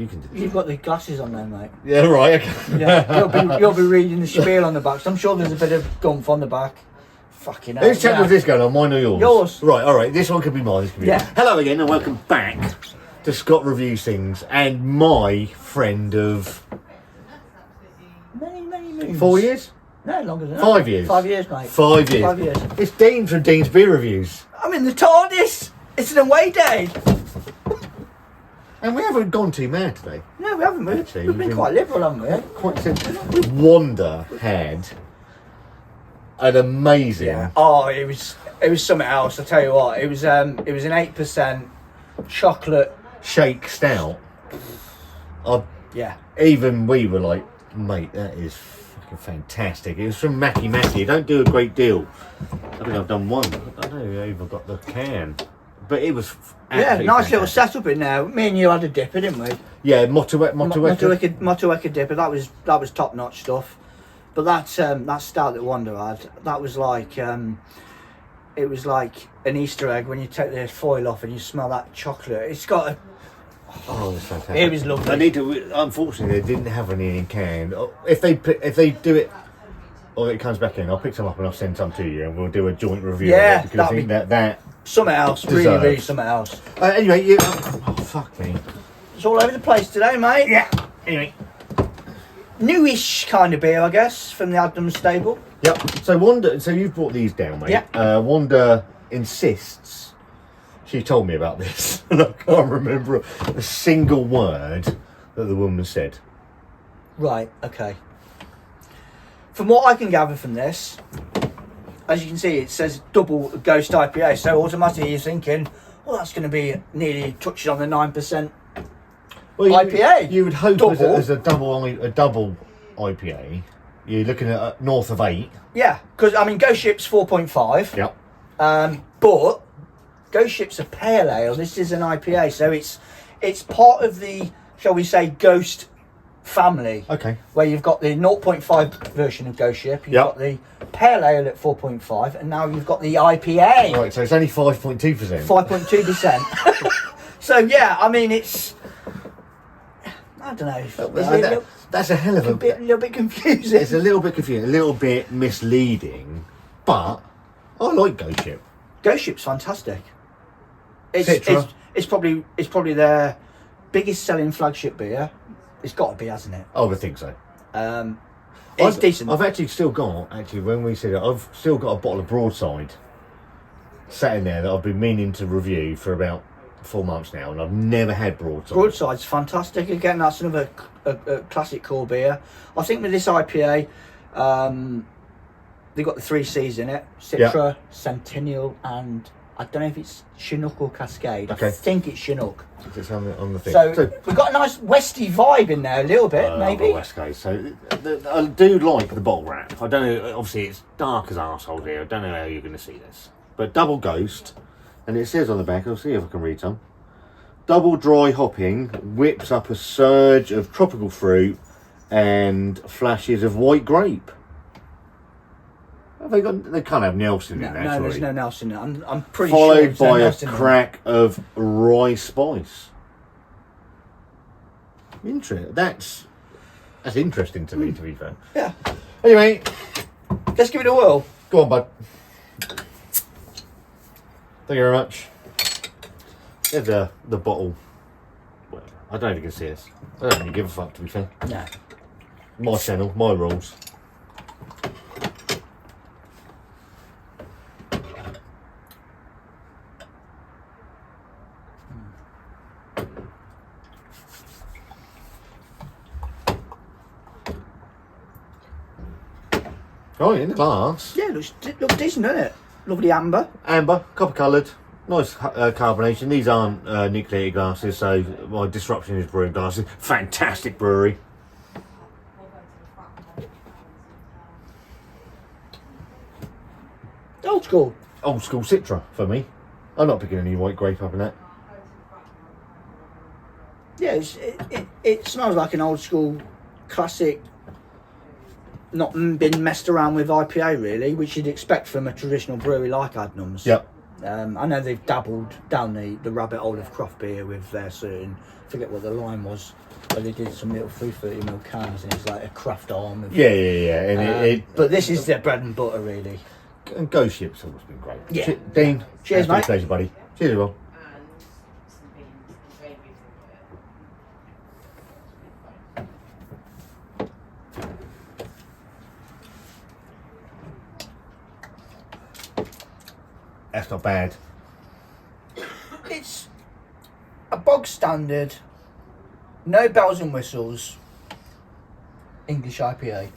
You can do this. You've got the glasses on there, mate. Yeah, right. Okay. Yeah, you'll be reading the spiel on the back. So I'm sure there's a bit of gumph on the back. Fucking hell. Whose channel is this going on? Mine or yours? Yours. Right, alright. This one could be mine. This could be Yeah. mine. Hello again and welcome back to Scott Reviews Things and my friend of... Many moons. 4 years? No, longer than that. 5 years. 5 years, mate. 5 years. 5 years. It's Dean from Dean's Beer Reviews. I'm in the TARDIS. It's an away day. And we haven't gone too mad today. No, we haven't. Actually, We've been quite liberal, haven't we? Quite simple. Wanda had an amazing... Yeah. Oh, it was something else. I tell you what, it was an 8% chocolate shake stout. Yeah. Even we were like, mate, that is fucking fantastic. It was from Mackie. I don't do a great deal. I think I've done one. I don't know, I even got the can. But it was nice fantastic. little setup in there. Me and you had a dipper, didn't we? Yeah, Motueka. dipper. That was top notch stuff. But that stout that Wanda had, that was like it was like an Easter egg when you take the foil off and you smell that chocolate. It's got a... Oh, it was fantastic. It was lovely. I need to. Unfortunately, they didn't have any in can. If they do it, or it comes back in, I'll pick some up and I'll send some to you, and we'll do a joint review. Yeah, of it because I think that something else. deserves. Really something else. Anyway, you. Oh, fuck me. It's all over the place today, mate. Yeah. Anyway. Newish kind of beer, I guess, from the Adnams stable. Yep. So Wanda. So you've brought these down, mate. Yeah. Wanda insists. She told me about this, and I can't remember a single word that the woman said. Right, okay. From what I can gather from this, as you can see, it says double Ghost IPA, so automatically you're thinking, well, that's going to be nearly touching on the 9% IPA. You would hope Double. as a double IPA, you're looking at north of 8. Yeah, because, I mean, Ghost Ship's 4.5. Yep. But Ghost Ship's a pale ale. This is an IPA, so it's part of the, shall we say, Ghost family. Okay. Where you've got the 0.5 version of Ghost Ship, you've got the pale ale at 4.5, and now you've got the IPA. Right, so it's only 5.2%. 5.2%. So yeah, I mean it's, I don't know. That's a hell of a little bit confusing. It's a little bit confusing, a little bit misleading, but I like Ghost Ship. Ghost Ship's fantastic. Citra. It's probably their biggest selling flagship beer. It's got to be, hasn't it? I would think so. It's decent. I've actually still got, when we said it, I've still got a bottle of Broadside sat in there that I've been meaning to review for about 4 months now, and I've never had Broadside. Broadside's fantastic. Again, that's another a classic core beer. I think with this IPA, they've got the 3 C's in it: Citra, Centennial, and I don't know if it's Chinook or Cascade. Okay. I think it's Chinook. It's on the thing. So we've got a nice westy vibe in there, a little bit, maybe. The West Coast. So I do like the bottle wrap. I don't know. Obviously, it's dark as arsehole here. I don't know how you're going to see this, but double Ghost, and it says on the back. I'll see if I can read some. Double dry hopping whips up a surge of tropical fruit and flashes of white grape. Have they got? They can't have Nelson in there. No, there's surely. no Nelson in it. I'm pretty sure. Followed there's no by a Nelson in it. crack of rye spice. That's interesting to me, to be fair. Yeah. Anyway, Let's give it a whirl. go on, bud. Thank you very much. There's the bottle. Well, I don't think you can see this. I don't really give a fuck, to be fair. No. My channel, my rules. Oh, in the glass. Yeah, looks decent, doesn't it? Lovely amber. Amber, copper coloured, nice carbonation. These aren't nucleated glasses, so my Disruption is brewing glasses. Fantastic brewery. Old school. Old school Citra for me. I'm not picking any white grape up in that. Yeah, it smells like an old school classic, not been messed around with IPA really, which you'd expect from a traditional brewery like Adnams. Yep. I know they've dabbled down the rabbit hole of craft beer with their certain, I forget what the line was, but they did some little 330ml cans and it's like a craft arm. Of, yeah. And but this is their bread and butter, really. And Ghost Ship's always been great. Yeah. Dean, Cheers, mate. Pleasure, buddy. Cheers, everyone. That's not bad. It's a bog standard, no bells and whistles, English IPA.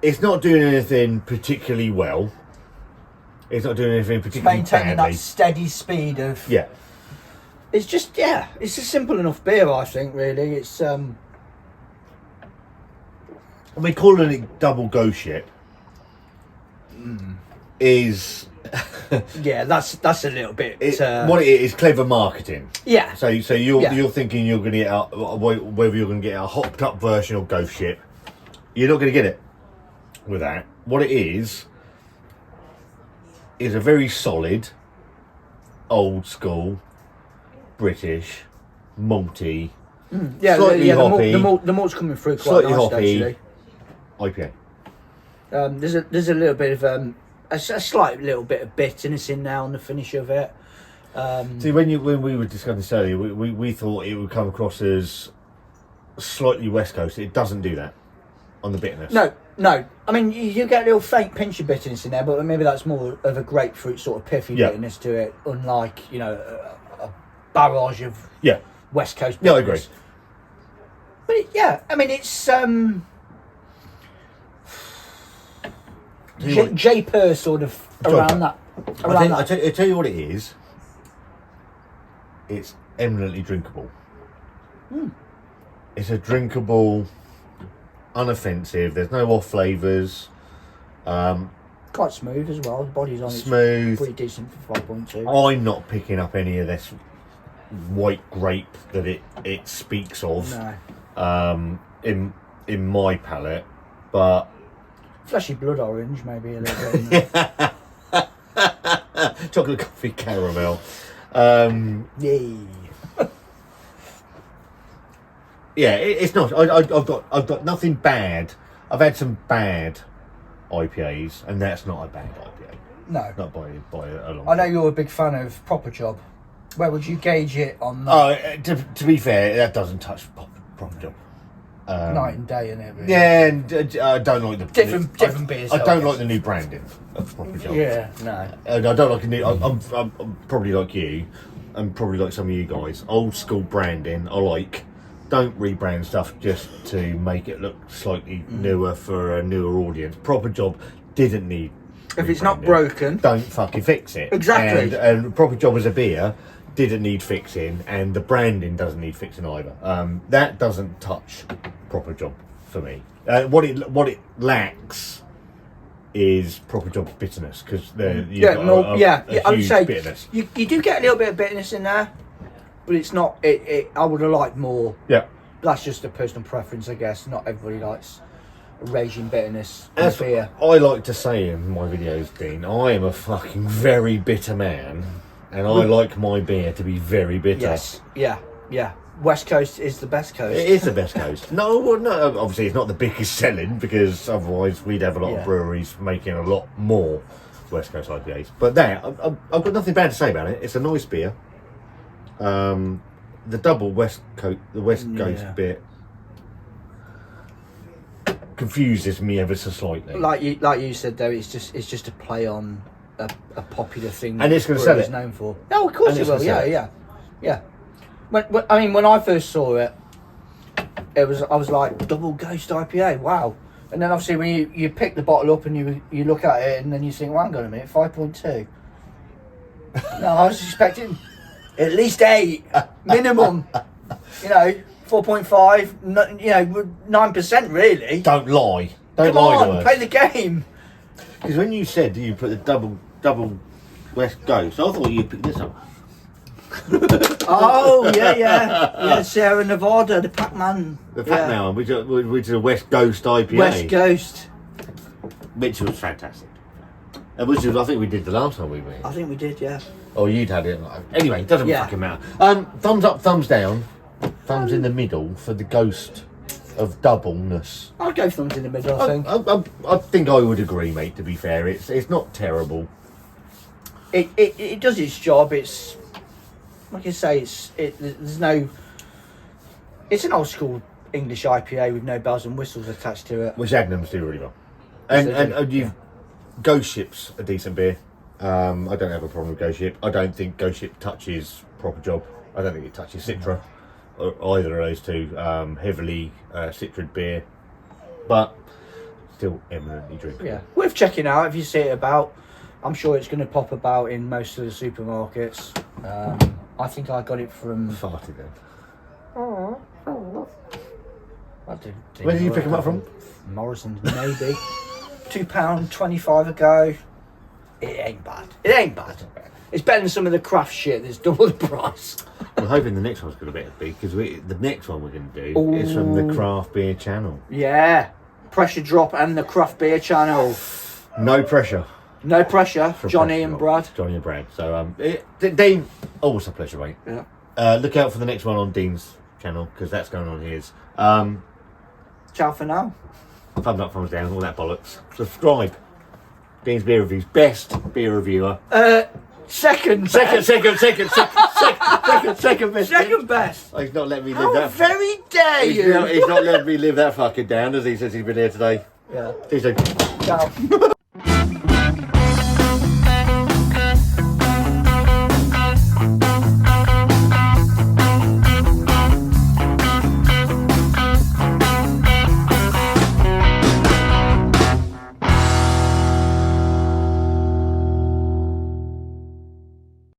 It's not doing anything particularly well. It's not doing anything It's particularly maintaining badly. that steady speed of. Yeah. It's just it's a simple enough beer, I think. Really, it's We're calling it Double Ghost Ship. Is yeah, that's a little bit. what it is clever marketing. Yeah. So you're thinking you're going to get whether you're going to get a hopped up version of Ghost Ship. You're not going to get it with that. What it is a very solid, old school, British, malty, slightly hoppy, the malt's coming through quite slightly nicely, hoppy actually. IPA. There's a little bit of a slight little bit of bitterness in there on the finish of it. See, when we were discussing this earlier, we thought it would come across as slightly West Coast. It doesn't do that on the bitterness. No. I mean, you get a little faint pinch of bitterness in there, but maybe that's more of a grapefruit sort of pithy bitterness to it, unlike a barrage of West Coast bitterness. Yeah, I agree. But I mean, it's J-Per sort of around that. I tell you what it is. It's eminently drinkable. It's a drinkable, unoffensive. There's no off flavours. Quite smooth as well. The body's on Smooth. It's pretty decent for 5.2. I'm not picking up any of this white grape that it speaks of. No. In my palate, but Fleshy blood orange, maybe a little bit. chocolate coffee caramel. Yay. It's not. I've got nothing bad. I've had some bad IPAs, and that's not a bad IPA. No. Not by a long. I know you're a big fan of Proper Job. Where would you gauge it on that? To be fair, that doesn't touch Proper Job. Night and day, innit? Really? Yeah, and I don't like the different beers. I don't like the new branding of Proper Job. Yeah, no. I don't like a new. I'm probably like you, and probably like some of you guys. Old school branding, I like. Don't rebrand stuff just to make it look slightly newer for a newer audience. Proper Job didn't need. If it's not rebranding. broken, Don't fucking fix it. Exactly. And Proper Job as a beer didn't need fixing, and the branding doesn't need fixing either. That doesn't touch Proper Job for me. What it lacks is Proper Job's bitterness, because I would huge say bitterness. you do get a little bit of bitterness in there, but it's not. I would have liked more. Yeah. That's just a personal preference, I guess. Not everybody likes raging bitterness in That's beer. what I like to say in my videos, Dean. I am a fucking very bitter man, and I like my beer to be very bitter. Yes. Yeah. West Coast is the best coast. It is the best coast. No, obviously it's not the biggest selling, because otherwise we'd have a lot of breweries making a lot more West Coast IPAs. But I've got nothing bad to say about it. It's a nice beer. The double West Coast bit confuses me ever so slightly. Like you said though, it's just a play on a popular thing, and it's going to sell it. Known for. No, of course it will. Yeah. When I first saw it, I was like, double Ghost IPA, wow. And then obviously when you pick the bottle up and you look at it and then you think, well, hang on a minute, 5.2. No, I was expecting at least 8 minimum. 4.5. 9% really. Don't lie. Come lie on, to us. play the game. Because when you said you put the double West Coast, I thought you'd pick this up. Oh yeah, Sierra Nevada, the Pac-Man. The Pac-Man, which is a West Coast IPA. West Coast. Which was fantastic. Which is, I think we did the last time we met. I think we did, yeah. Oh, you'd had it. Anyway, it doesn't Yeah. fucking matter. Thumbs up, thumbs down, thumbs in the middle for the ghost of doubleness. I'll go thumbs in the middle, I think. I think I would agree, mate. To be fair, it's not terrible. It does its job. It's like I say, there's no. It's an old school English IPA with no bells and whistles attached to it. Which Adnams do really well. Yes, And you've Ghost Ship's a decent beer. I don't have a problem with Ghost Ship. I don't think Ghost Ship touches proper job. I don't think it touches Citra, or either of those two. Heavily citrid beer, but still eminently drinkable. Yeah, worth checking out if you see it about. I'm sure it's going to pop about in most of the supermarkets. I think I got it from. Farted then. Where did you pick them up from? Morrisons, maybe. £2.25 a go. It ain't bad. It ain't bad. It's better than some of the craft shit that's double the price. I'm hoping the next one's going to be because the next one we're going to do is from the craft beer channel. Yeah, Pressure Drop and the craft beer channel. No pressure. No pressure. For Johnny Pressure and Drop. Brad. Johnny and Brad. So Dean, always a pleasure, mate. Yeah. Look out for the next one on Dean's channel because that's going on his. Ciao for now. Thumbs up, thumbs down, all that bollocks. Subscribe. Dean's Beer Reviews, best beer reviewer. Second best. Second best. Second best. Oh, he's not letting me live How that. very dare you? He's not letting me live that fucking down, as he says he's been here today. Yeah. See you soon. Ciao.